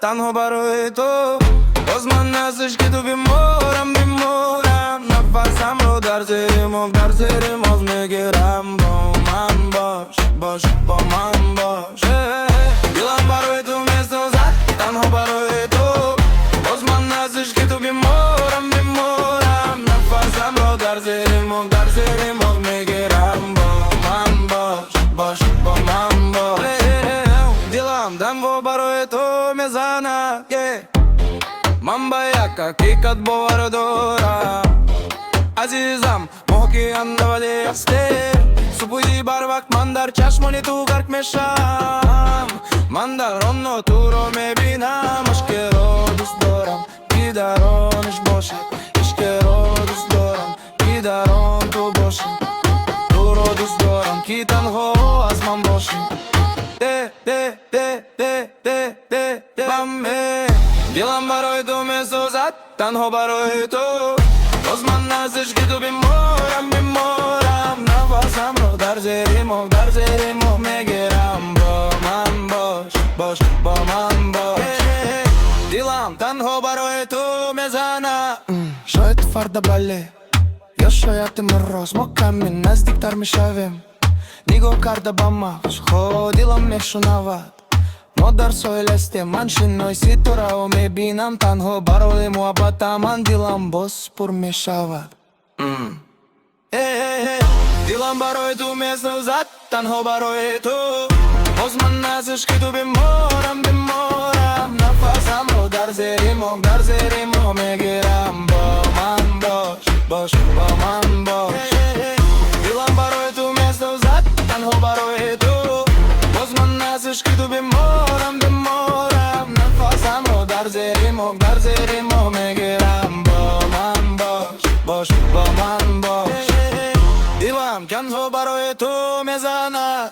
تنها برای تو. باز من ازش که تو بیمارم نفسم رو در زیر مغز میگیرم. با من باش با من باش. دلم برای تو میسوزد تنها برای تو. باز من ازش که تو بیمارم نفسم رو در زیر مغز میگیرم. با من باش با من باش. دلم دنگو برای تو میزنه. من با یک حقیقت باور دارم عزیزم، محکی ولی هستی. صبحی بر وقت من در چشمانی تو غرق میشم. من در آن تو رو میبینم. عشق رو دوست دارم که در آنش باشی. عشق رو دوست دارم که در آن تو باشی. تو رو دوست دارم که تنها از من باشی. دلم برای تو میسوزد تنها برای تو. باز من ازش که تو بیمارم نفسم رو در زیر مغ میگیرم. با من باش با من باش. دلم تنها برای تو میزنه. شاید فردا بله یا شاید امروز ما کمی نزدیکتر میشویم. نگاه کرده با مغز خود دلم میشنود. ما در сойлесте من шиноси туро мебинам. танҳо барои муҳаббата ман дилам боз пур мешавад. дилам барои ту месӯзад танҳо барои ту. боз ман аз ишқи ту беморам нафасамро дар зери моҳ мегирам. бо ман бош бо ман бош. дилам барои ту месӯзад танҳо барои ту. боз ман аз ишқи ту беморам нафасамро дар зери моҳ мегирам. бо ман бош бо ман бош. дилам танҳо барои ту мезанад.